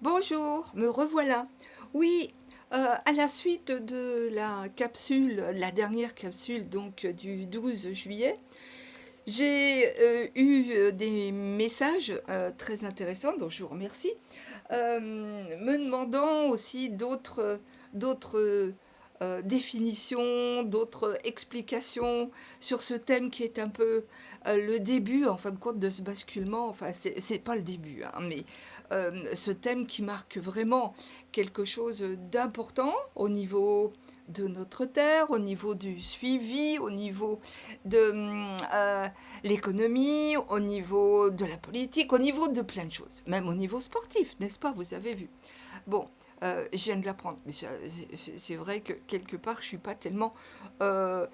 Bonjour, me revoilà. Oui, à la suite de la capsule, la dernière capsule donc du 12 juillet, j'ai eu des messages très intéressants, dont je vous remercie, me demandant aussi d'autres définitions, d'autres explications sur ce thème qui est un peu le début, en fin de compte, de ce basculement. Enfin, c'est pas le début, hein, mais ce thème qui marque vraiment quelque chose d'important au niveau de notre terre, au niveau du suivi, au niveau de l'économie, au niveau de la politique, au niveau de plein de choses, même au niveau sportif, n'est-ce pas? Vous avez vu. Bon, je viens de l'apprendre, mais c'est vrai que quelque part, je suis pas tellement euh,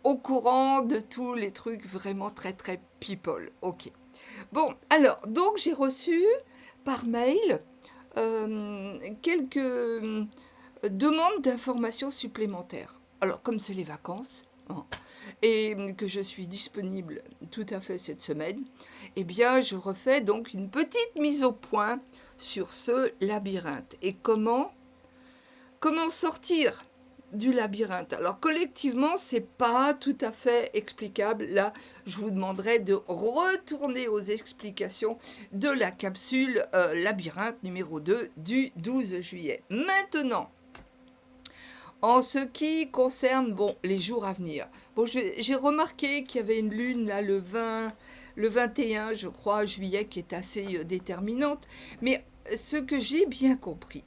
au courant de tous les trucs vraiment très très people. Ok. Bon, alors, donc j'ai reçu par mail quelques demandes d'informations supplémentaires. Alors, comme c'est les vacances, hein, et que je suis disponible tout à fait cette semaine, eh bien, je refais donc une petite mise au point sur ce labyrinthe. Et comment sortir du labyrinthe? Alors, collectivement, c'est pas tout à fait explicable. Là, je vous demanderai de retourner aux explications de la capsule labyrinthe numéro 2 du 12 juillet. Maintenant, en ce qui concerne bon, les jours à venir, bon, j'ai remarqué qu'il y avait une lune là le 21, je crois, juillet, qui est assez déterminante. Mais ce que j'ai bien compris,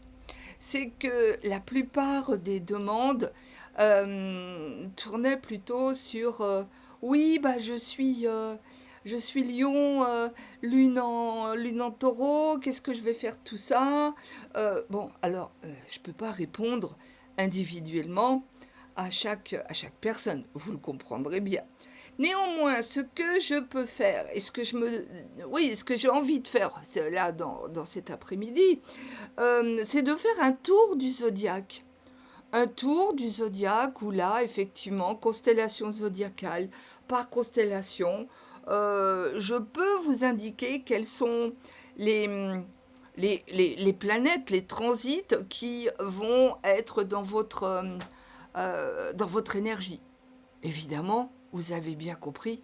c'est que la plupart des demandes tournaient plutôt sur oui, bah, je suis lion, lune en taureau, qu'est-ce que je vais faire de tout ça? Bon, alors, je ne peux pas répondre individuellement à chaque personne, vous le comprendrez bien. Néanmoins, ce que je peux faire, et ce que j'ai envie de faire là dans cet après-midi, c'est de faire un tour du zodiaque. Un tour du zodiaque où là, effectivement, constellation zodiacale par constellation, je peux vous indiquer quels sont les, les planètes, les transits qui vont être dans votre énergie. Évidemment, vous avez bien compris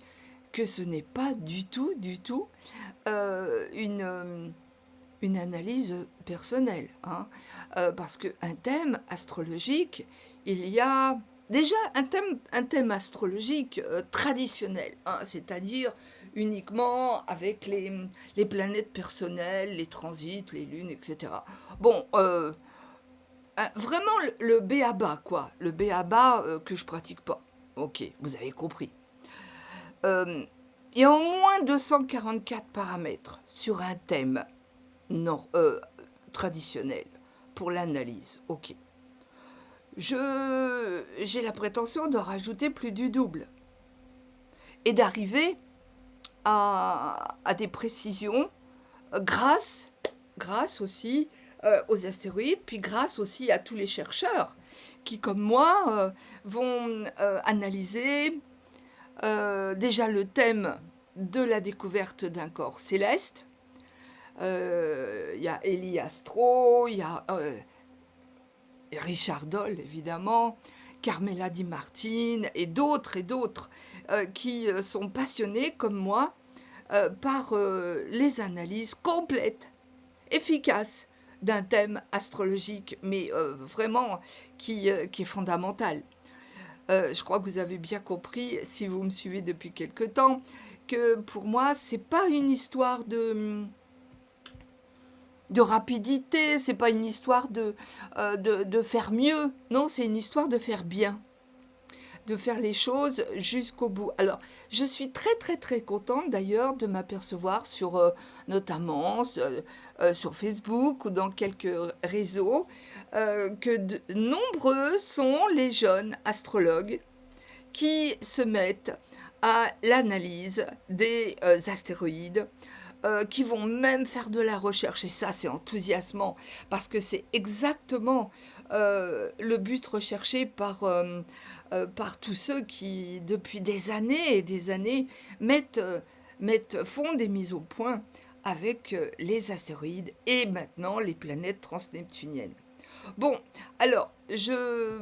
que ce n'est pas du tout euh, une, euh, une analyse personnelle, hein. Parce qu'un thème astrologique, il y a déjà un thème astrologique traditionnel, hein, c'est-à-dire uniquement avec les planètes personnelles, les transits, les lunes, etc. Bon, vraiment le b.a.-ba, quoi. Le b.a.-ba que je pratique pas. Ok, vous avez compris. Euh, il y a au moins 244 paramètres sur un thème non, traditionnel pour l'analyse. Ok. J'ai la prétention de rajouter plus du double et d'arriver à des précisions grâce aussi aux astéroïdes, puis grâce aussi à tous les chercheurs qui, comme moi, vont analyser déjà le thème de la découverte d'un corps céleste. Il y a Elie Astro, il y a Richard Doll, évidemment, Carmela Di Martine et d'autres qui sont passionnés comme moi par les analyses complètes, efficaces d'un thème astrologique, mais vraiment qui est fondamental. Je crois que vous avez bien compris, si vous me suivez depuis quelque temps, que pour moi, c'est pas une histoire de rapidité, c'est pas une histoire de faire mieux, non, c'est une histoire de faire bien, de faire les choses jusqu'au bout. Alors, je suis très très très contente d'ailleurs de m'apercevoir sur notamment sur Facebook ou dans quelques réseaux que nombreux sont les jeunes astrologues qui se mettent à l'analyse des astéroïdes, qui vont même faire de la recherche. Et ça, c'est enthousiasmant, parce que c'est exactement le but recherché par tous ceux qui, depuis des années et des années, font des mises au point avec les astéroïdes et maintenant les planètes transneptuniennes. Bon, alors,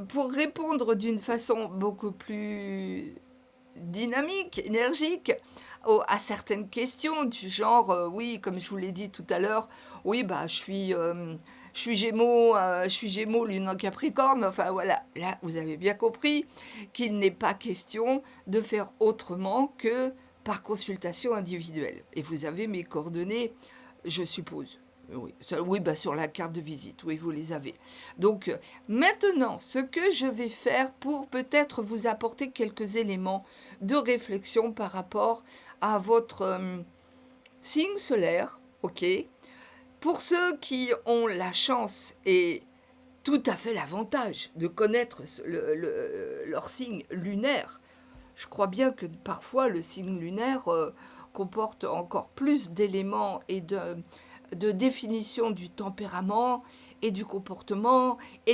pour répondre d'une façon beaucoup plus dynamique, énergique, à certaines questions du genre, oui, comme je vous l'ai dit tout à l'heure, oui, bah, je suis Gémeaux, Lune en Capricorne, enfin voilà, là, vous avez bien compris qu'il n'est pas question de faire autrement que par consultation individuelle. Et vous avez mes coordonnées, je suppose. Oui, oui, bah sur la carte de visite, oui, vous les avez. Donc, maintenant, ce que je vais faire pour peut-être vous apporter quelques éléments de réflexion par rapport à votre signe solaire, ok? Pour ceux qui ont la chance et tout à fait l'avantage de connaître leur signe lunaire, je crois bien que parfois le signe lunaire comporte encore plus d'éléments et de définition du tempérament et du comportement et de